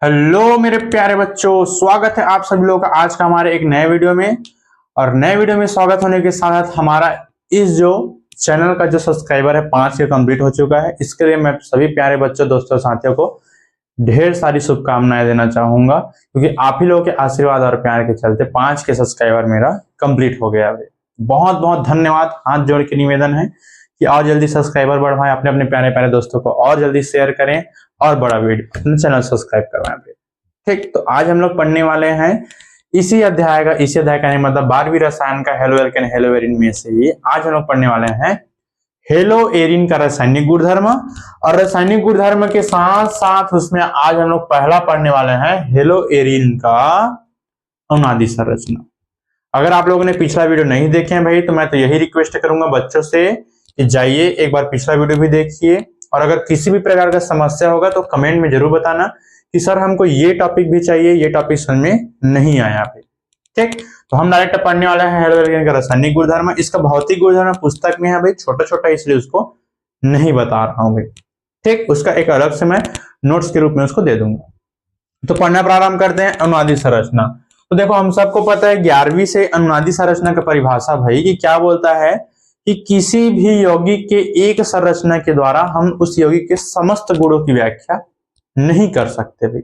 Hello मेरे प्यारे बच्चों, स्वागत है आप सभी लोगों का आज का हमारे एक नए वीडियो में। और नए वीडियो में स्वागत होने के साथ हमारा इस जो चैनल का जो सब्सक्राइबर है 5 के कंप्लीट हो चुका है। इसके लिए मैं सभी प्यारे बच्चों, दोस्तों, साथियों को ढेर सारी शुभकामनाएं देना चाहूंगा, क्योंकि आप ही लोगों के आशीर्वाद और प्यार के चलते 5 के सब्सक्राइबर मेरा कंप्लीट हो गया है। बहुत बहुत धन्यवाद। हाथ जोड़ के निवेदन है कि और जल्दी सब्सक्राइबर बढ़वाएं, अपने अपने प्यारे प्यारे दोस्तों को और जल्दी शेयर करें और बड़ा वीडियो अपने चैनल सब्सक्राइब करवाएं। ठीक, तो आज हम लोग पढ़ने वाले हैं इसी अध्याय का नहीं मतलब 12वीं रसायन का हेलो एल्केन हेलो एरिन में से ही आज हम लोग पढ़ने वाले हैं हेलो एरिन का रासायनिक गुणधर्म। और रासायनिक गुणधर्म के साथ साथ उसमें आज हम लोग पहला पढ़ने वाले हैं हेलो एरिन का अनुनादी संरचना। अगर आप लोगों ने पिछला वीडियो नहीं देखे हैं भाई, तो मैं तो यही रिक्वेस्ट करूंगा बच्चों से कि जाइए एक बार पिछला वीडियो भी देखिए। और अगर किसी भी प्रकार का समस्या होगा तो कमेंट में जरूर बताना कि सर हमको ये टॉपिक भी चाहिए, ये टॉपिक समझ में नहीं आया भाई। ठीक, तो हम डायरेक्ट पढ़ने वाले हैं हेलो एरिन का रासायनिक गुणधर्म। इसका भौतिक गुणधर्म पुस्तक में है भाई, छोटा छोटा, इसलिए उसको नहीं बता रहा हूं भाई। ठीक, उसका एक अलग से मैं नोट्स के रूप में उसको दे दूंगा। तो पढ़ना प्रारंभ करते हैं अनुनादी संरचना। तो देखो, हम सबको पता है 11वीं से अनुनादी संरचना का परिभाषा भाई कि क्या बोलता है कि किसी भी यौगिक के एक संरचना के द्वारा हम उस यौगिक के समस्त गुणों की व्याख्या नहीं कर सकते भाई।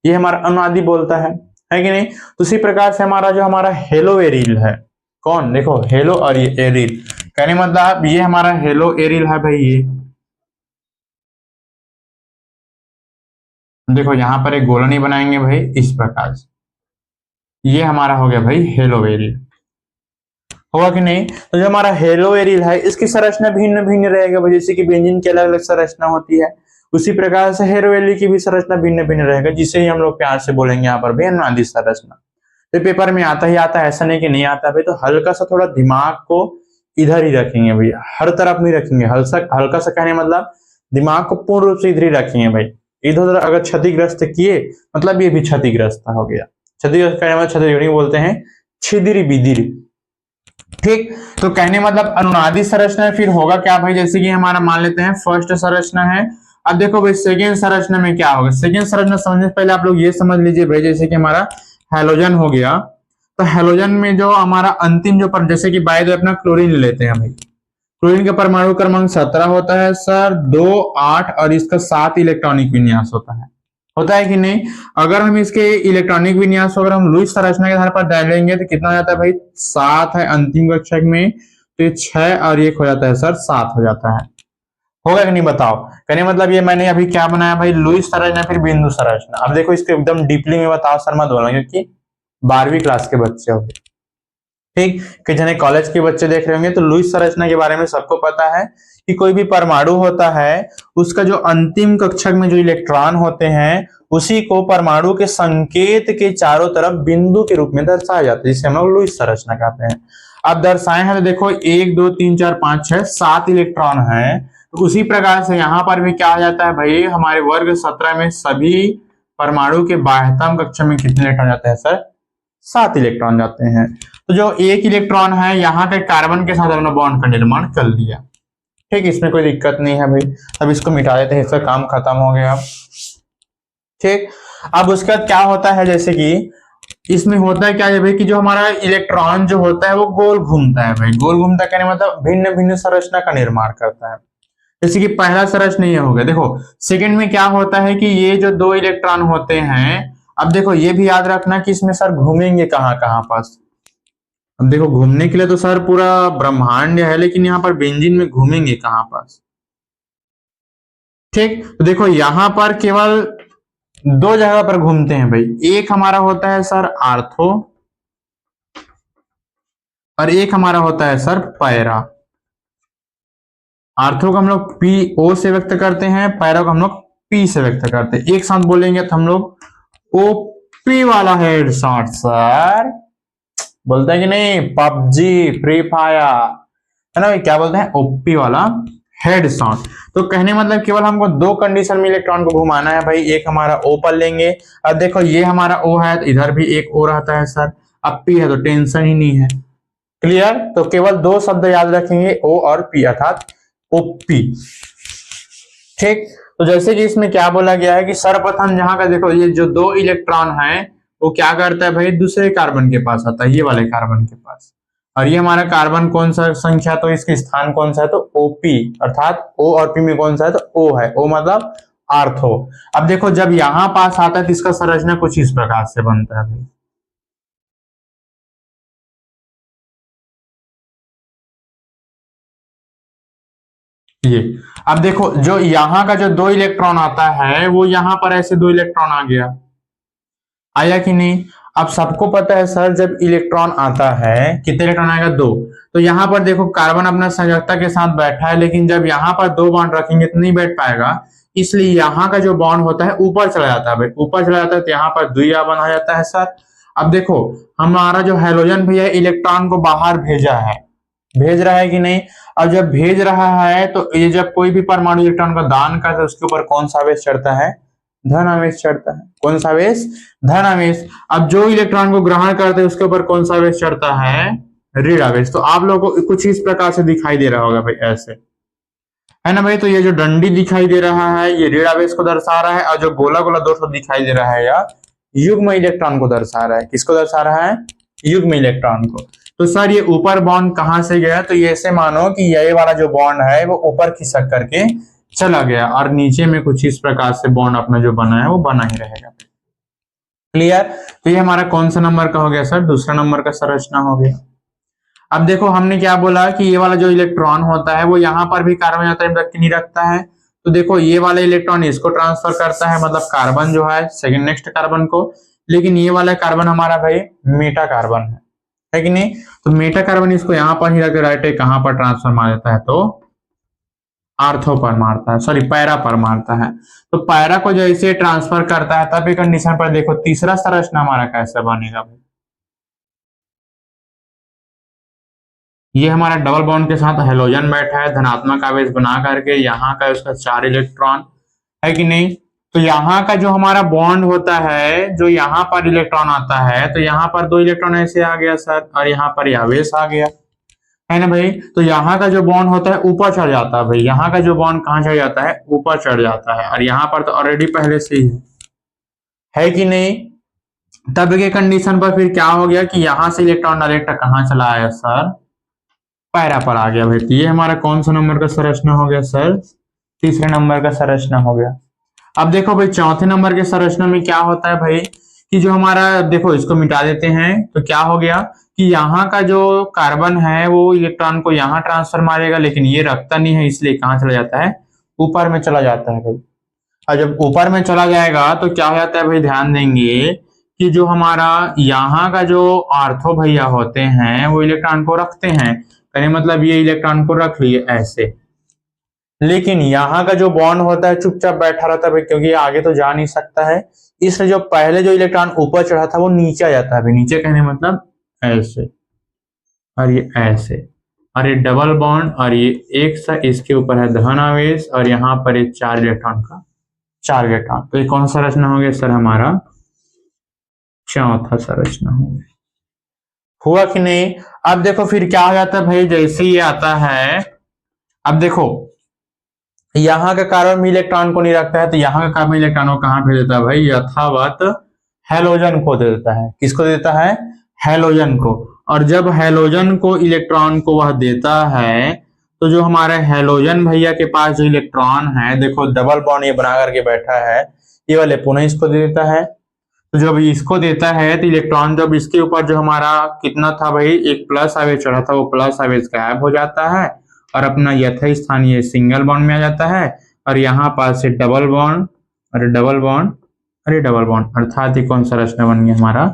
ये हमारा अनुनादी बोलता है कि नहीं। तो उसी प्रकार से हमारा हेलो एरिल है। कौन? देखो, हेलो और ये एरिल कहने मतलब ये हमारा हेलो एरिल है भाई। ये देखो, यहां पर एक गोला नहीं बनाएंगे भाई, इस प्रकार से ये हमारा हो गया भाई हेलो एरिल। होगा कि नहीं? तो जो हमारा हेलो एरिल है इसकी संरचना भिन्न भिन्न रहेगा भाई। जैसे कि बेंजीन की अलग अलग संरचना होती है, उसी प्रकार से हेलो एरिल की भी संरचना भिन्न भिन्न रहेगा, जिसे ही हम लोग प्यार से बोलेंगे यहाँ पर भी अनुनादी संरचना। तो पेपर में आता ही आता है, ऐसा नहीं कि नहीं आता भाई। तो हल्का सा थोड़ा दिमाग को इधर ही रखेंगे भैया, हर तरफ नहीं रखेंगे। हल्का सा कहने मतलब दिमाग को पूर्ण रूप से इधर ही रखेंगे भाई। इधर उधर अगर क्षतिग्रस्त किए मतलब ये भी क्षतिग्रस्त हो गया। क्षतिग्रस्त कहने मतलब क्षति बोलते हैं, छिदिर बिदिर। ठीक, तो कहने मतलब अनुनादी संरचना फिर होगा क्या भाई? जैसे कि हमारा मान लेते हैं फर्स्ट संरचना है। अब देखो भाई, सेकेंड संरचना में क्या होगा। सेकेंड संरचना समझने से पहले आप लोग ये समझ लीजिए भाई, जैसे कि हमारा हेलोजन हो गया, तो हेलोजन में जो हमारा अंतिम जो पर, जैसे कि बाय द अपना क्लोरीन ले लेते हैं भाई। क्लोरीन का परमाणु क्रमांक 17 होता है सर, 2, 8 और इसका 7 इलेक्ट्रॉनिक विन्यास होता है कि नहीं। अगर हम इसके इलेक्ट्रॉनिक विन्यास को अगर हम लुईस संरचना के आधार पर डालेंगे तो कितना हो जाता है भाई? 7 है अंतिम कक्षक में, तो ये 6 और 1 हो जाता है सर, 7 हो जाता है। होगा कि नहीं बताओ? कहने मतलब ये मैंने अभी क्या बनाया भाई? लुईस संरचना फिर बिंदु संरचना। अब देखो इसके एकदम डीपली में बताओ सर मत बोलना, क्योंकि 12वीं क्लास के बच्चे हो। ठीक, कि जने कॉलेज के बच्चे देख रहे होंगे तो लुईस संरचना के बारे में सबको पता है कि कोई भी परमाणु होता है उसका जो अंतिम कक्षक में जो इलेक्ट्रॉन होते हैं उसी को परमाणु के संकेत के चारों तरफ बिंदु के रूप में दर्शाया जाता है, जिसे हम लोग लुईस संरचना कहते हैं। अब दर्शाए हैं तो देखो 1, 2, 3, 4, 5, 6, 7 इलेक्ट्रॉन है। तो उसी प्रकार से यहाँ पर भी क्या आ जाता है भाई? हमारे वर्ग 17 में सभी परमाणु के बाह्यतम कक्षक में कितने इलेक्ट्रॉन जाते हैं सर? 7 इलेक्ट्रॉन जाते हैं। तो जो 1 इलेक्ट्रॉन है यहाँ के कार्बन के साथ हमने बॉन्ड का निर्माण कर लिया। ठीक, इसमें कोई दिक्कत नहीं है भाई। अब इसको मिटा देते हैं, इसका काम खत्म हो गया। ठीक, अब उसके बाद क्या होता है, जैसे कि इसमें होता है क्या है भाई कि जो हमारा इलेक्ट्रॉन जो होता है वो गोल घूमता है भाई। गोल घूमता कहने मतलब भिन्न भिन्न संरचना का निर्माण करता है। जैसे कि पहला संरचना ये हो गया। देखो सेकंड में क्या होता है कि ये जो 2 इलेक्ट्रॉन होते हैं, अब देखो ये भी याद रखना कि इसमें सर घूमेंगे कहाँ कहाँ पास। अब देखो घूमने के लिए तो सर पूरा ब्रह्मांड है, लेकिन यहाँ पर बेंजीन में घूमेंगे कहाँ पास? ठीक, तो देखो यहाँ पर केवल 2 जगह पर घूमते हैं भाई। एक हमारा होता है सर आर्थो और एक हमारा होता है सर पैरा। आर्थो को हम लोग PO से व्यक्त करते हैं, पैरा को हम लोग P से व्यक्त करते हैं। एक साथ बोलेंगे तो हम लोग OP वाला हेड शॉट सर बोलते हैं कि नहीं? पबजी, फ्री फायर है ना, क्या बोलते हैं? ओपी वाला हेड शॉट। तो कहने मतलब केवल हमको 2 कंडीशन में इलेक्ट्रॉन को घुमाना है भाई। एक हमारा O पर लेंगे। अब देखो ये हमारा O है तो इधर भी एक O रहता है सर। अब P है तो टेंशन ही नहीं है। क्लियर? तो केवल 2 शब्द याद रखेंगे, O और P, अर्थात OP। ठीक, तो जैसे कि इसमें क्या बोला गया है कि सर्वप्रथम जहां का देखो ये जो 2 इलेक्ट्रॉन है वो क्या करता है भाई, दूसरे कार्बन के पास आता है, ये वाले कार्बन के पास। और ये हमारा कार्बन कौन सा संख्या, तो इसका स्थान कौन सा है, तो ओपी, अर्थात ओ और पी में कौन सा है, तो ओ है, ओ मतलब आर्थो। अब देखो जब यहां पास आता है तो इसका संरचना कुछ इस प्रकार से बनता है भाई। ये अब देखो जो यहां का जो 2 इलेक्ट्रॉन आता है वो यहां पर ऐसे 2 इलेक्ट्रॉन आ गया, आया कि नहीं। अब सबको पता है सर जब इलेक्ट्रॉन आता है कितने इलेक्ट्रॉन आएगा, 2। तो यहां पर देखो कार्बन अपना संयोजकता के साथ बैठा है, लेकिन जब यहां पर 2 बॉन्ड रखेंगे तो नहीं बैठ पाएगा, इसलिए यहाँ का जो बॉन्ड होता है ऊपर चला जाता है भाई, ऊपर चला जाता है तो यहाँ पर द्विआवन हो जाता है सर। अब देखो हमारा जो हैलोजन भैया इलेक्ट्रॉन को बाहर भेजा है, भेज रहा है कि नहीं। अब जब भेज रहा है तो ये जब कोई भी परमाणु इलेक्ट्रॉन का दान करता है उसके ऊपर कौन सा आवेश चढ़ता है, धन आवेश चढ़ता है। कौन सा आवेश, धन आवेश। अब जो इलेक्ट्रॉन को ग्रहण करते हैं उसके ऊपर कौन सा आवेश चढ़ता है, ऋण आवेश। तो आप लोगों को कुछ इस प्रकार से दिखाई दे रहा होगा भाई, ऐसे है ना भाई। तो ये जो डंडी दिखाई दे रहा है ये ऋण आवेश को दर्शा रहा है, और जो गोला गोला दोस्तों दिखाई दे रहा है या युग्म इलेक्ट्रॉन को दर्शा रहा है। किसको दर्शा रहा है, युग्म इलेक्ट्रॉन को। तो सर ये ऊपर बॉन्ड कहां से गया, तो ये ऐसे मानो कि ये वाला जो बॉन्ड है वो ऊपर खिसक करके चला गया, और नीचे में कुछ इस प्रकार से बॉन्ड अपना जो बना है वो बना ही रहेगा। क्लियर। तो ये हमारा कौन सा नंबर का हो गया सर, दूसरा नंबर का संरचना हो गया। अब देखो हमने क्या बोला कि ये वाला जो इलेक्ट्रॉन होता है वो यहाँ पर भी कार्बन आतंक रख के नहीं रखता है। तो देखो ये वाला इलेक्ट्रॉन इसको ट्रांसफर करता है, मतलब कार्बन जो है सेकंड नेक्स्ट कार्बन को, लेकिन ये वाला कार्बन हमारा भाई मेटा कार्बन है कि नहीं। तो मेटा कार्बन इसको यहाँ पर ही रख राइट कहां पर ट्रांसफर मार देता है, तो आर्थो पर मारता है, सॉरी पैरा पर मारता है। तो पैरा को जैसे ट्रांसफर करता है तब कंडीशन पर देखो तीसरा संरचना हमारा कैसे बनेगा भाई। ये हमारा डबल बॉन्ड के साथ हेलोजन बैठा है, धनात्मक आवेश बना करके, यहाँ का उसका 4 इलेक्ट्रॉन है कि नहीं। तो यहाँ का जो हमारा बॉन्ड होता है, जो यहाँ पर इलेक्ट्रॉन आता है, तो यहाँ पर 2 इलेक्ट्रॉन ऐसे आ गया सर, और यहाँ पर आवेश आ गया, है ना भाई। तो यहाँ का जो बॉन्ड होता है ऊपर चढ़ जाता है भाई, यहाँ का जो बॉन्ड कहाँ चढ़ जाता है, ऊपर चढ़ जाता है, और यहाँ पर तो ऑलरेडी पहले से ही है कि नहीं। तब के कंडीशन पर फिर क्या हो गया कि यहाँ से इलेक्ट्रॉन डायरेक्ट कहाँ चला आया सर, पैरा पर आ गया भाई। तो ये हमारा कौन सा नंबर का संरचना हो गया सर, तीसरे नंबर का संरचना हो गया। अब देखो भाई चौथे नंबर के संरचना में क्या होता है भाई कि जो हमारा देखो इसको मिटा देते हैं तो क्या हो गया कि यहाँ का जो कार्बन है वो इलेक्ट्रॉन को यहाँ ट्रांसफर मारेगा, लेकिन ये रखता नहीं है, इसलिए कहाँ चला जाता है, ऊपर में चला जाता है भाई। और जब ऊपर में चला जाएगा तो क्या हो जाता है भाई, ध्यान देंगे कि जो हमारा यहाँ का जो आर्थो भैया होते हैं वो इलेक्ट्रॉन को रखते हैं, कहने मतलब ये इलेक्ट्रॉन को रख लिए ऐसे, लेकिन यहाँ का जो बॉन्ड होता है चुपचाप बैठा रहता है भाई, क्योंकि ये आगे तो जा नहीं सकता है, इसलिए जो पहले जो इलेक्ट्रॉन ऊपर चढ़ा था वो नीचे आ जाता है भाई। नीचे कहने मतलब ऐसे, और ये ऐसे, और ये डबल बॉन्ड, और ये एक सा इसके ऊपर है धन आवेश, और यहाँ पर एक 4 इलेक्ट्रॉन का 4 इलेक्ट्रॉन। तो ये कौन सा संरचना हो गया सर, हमारा चौथा संरचना हो गया। हुआ कि नहीं। अब देखो फिर क्या हो जाता है भाई, जैसे ये आता है, अब देखो यहाँ का कार्बन भी इलेक्ट्रॉन को नहीं रखता है, तो यहाँ का कार्बन इलेक्ट्रॉन को कहां भेज देता है भाई, यथावत हेलोजन को दे देता है। किसको देता है, हेलोजन को। और जब हेलोजन को इलेक्ट्रॉन को वह देता है तो जो हमारे हेलोजन भैया के पास जो इलेक्ट्रॉन है, देखो डबल बॉन्ड ये बना करके बैठा है, ये वाले पुनः इसको दे देता है। तो जब इसको देता है तो इलेक्ट्रॉन जब इसके ऊपर जो हमारा कितना था भाई, एक प्लस आवेश चढ़ा था, वो प्लस आवेश गायब हो जाता है और अपना यथास्थानीय सिंगल बॉन्ड में आ जाता है, और यहाँ पास से डबल बॉन्ड, अरे डबल बॉन्ड, अरे डबल बॉन्ड, अर्थात ये कौन सा संरचना बन गया हमारा,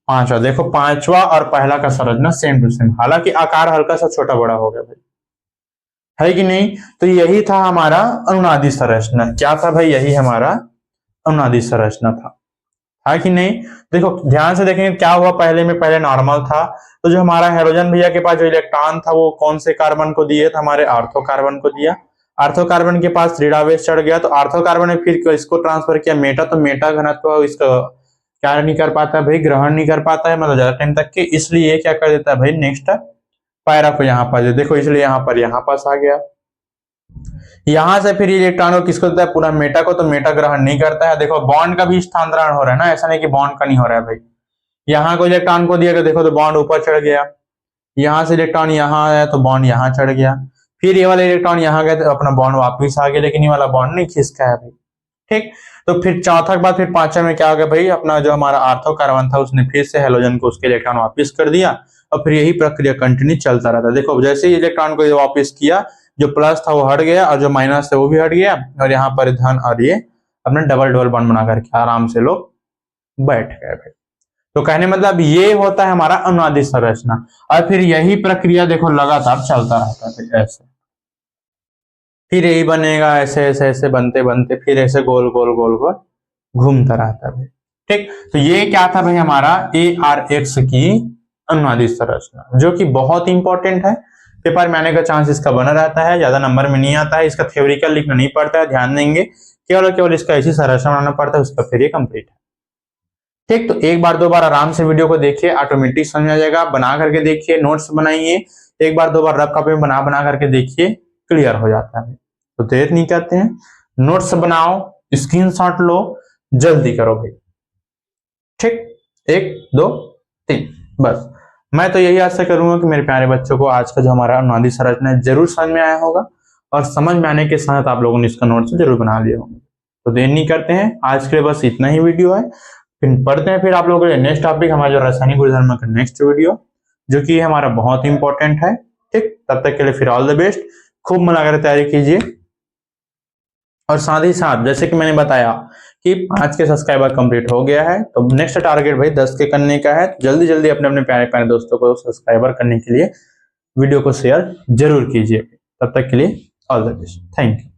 पांचवा। देखो पांचवा और पहला का संरचना सेम टू सेम, हालांकि आकार हल्का सा छोटा बड़ा हो गया भाई, है कि नहीं। तो यही था हमारा अनुनादी संरचना। क्या था भाई, यही हमारा अनुनादी संरचना था, है कि नहीं। देखो ध्यान से देखेंगे क्या हुआ, पहले में पहले नॉर्मल था, तो जो हमारा हाइड्रोजन भैया के पास जो इलेक्ट्रॉन था वो कौन से कार्बन को दिए, था हमारे आर्थो कार्बन को दिया। आर्थो कार्बन के पास ऋणावेश चढ़ गया, तो आर्थो कार्बन ने फिर इसको ट्रांसफर किया मेटा, तो मेटा घनत्व इसका क्या नहीं कर पाता भाई, ग्रहण नहीं कर पाता है, मतलब ज्यादा टाइम तक के, इसलिए क्या कर देता है भाई, नेक्स्ट पैरा को यहाँ पर देखो, इसलिए यहाँ पर यहाँ पास आ गया, यहां से फिर इलेक्ट्रॉन को किसको देता है, पूरा मेटा को, तो मेटा ग्रहण नहीं करता है। देखो बॉन्ड का भी स्थानांतरण हो रहा है ना, ऐसा नहीं कि बॉन्ड का नहीं हो रहा है भाई। यहाँ को इलेक्ट्रॉन को दिया गया, देखो तो बॉन्ड ऊपर चढ़ गया, यहाँ से इलेक्ट्रॉन यहाँ आया तो बॉन्ड यहाँ चढ़ गया, फिर ये वाला इलेक्ट्रॉन यहाँ गया तो अपना बॉन्ड वापस आ गया, लेकिन ये वाला बॉन्ड नहीं खिसका है भाई। ठीक, तो फिर चौथा के बाद फिर पांचवा में क्या हो गया भाई, अपना जो हमारा आर्थो कार्बन था उसने फिर से हेलोजन को उसके इलेक्ट्रॉन वापस कर दिया, और फिर यही प्रक्रिया कंटिन्यू चलता रहता। देखो जैसे ही इलेक्ट्रॉन को वापस किया, जो प्लस था वो हट गया और जो माइनस था वो भी हट गया, और यहाँ पर धन और ये अपने डबल डबल बॉन्ड बना करके आराम से लोग बैठ गए भाई। तो कहने मतलब ये होता है हमारा अनुनादित संरचना, और फिर यही प्रक्रिया देखो लगातार चलता रहता है ऐसे, फिर यही बनेगा, ऐसे ऐसे ऐसे बनते बनते फिर ऐसे गोल गोल गोल गोल घूमता रहता है भाई। ठीक, तो ये क्या था भाई हमारा ARX की अनुनादित संरचना, जो कि बहुत इंपॉर्टेंट है, पेपर में आने का चांस इसका बना रहता है, ज्यादा नंबर में नहीं आता है, इसका थ्योरिकल लिखना नहीं पड़ता है, ध्यान देंगे, केवल और केवल इसका ऐसी संरचना बनाना पड़ता है, उसका फिर ये कंप्लीट है। ठीक, तो एक बार दो बार आराम से वीडियो को देखिए, ऑटोमेटिक समझ आ जाएगा, बना करके देखिए, नोट्स बनाइए, एक बार दो बार रफ कॉपी में बना बना करके देखिए, क्लियर हो जाता है। तो देर नहीं करते हैं, नोट्स बनाओ, स्क्रीनशॉट लो, जल्दी करो भाई। ठीक, 1 2 3 बस। मैं तो यही आशा करूंगा कि मेरे प्यारे बच्चों को आज का जो हमारा अनुनादित संरचना है जरूर समझ में आया होगा, और समझ में आने के साथ आप लोगों ने इसका नोट्स जरूर बना लिया होंगे। तो देर नहीं करते हैं, आज के लिए बस इतना ही वीडियो है, फिर पढ़ते हैं फिर आप लोगों के लिए नेक्स्ट टॉपिक, हमारा जो रासायनिक गुणधर्म का नेक्स्ट वीडियो, जो कि हमारा बहुत इंपॉर्टेंट है। ठीक, तब तक के लिए फिर ऑल द बेस्ट, खूब मन लगा तैयारी कीजिए, और साथ ही साथ जैसे कि मैंने बताया कि 5 के सब्सक्राइबर कंप्लीट हो गया है, तो नेक्स्ट टारगेट भाई 10 के करने का है। जल्दी जल्दी अपने अपने प्यारे प्यारे दोस्तों को सब्सक्राइबर करने के लिए वीडियो को शेयर जरूर कीजिए। तब तक के लिए all the best, thank you.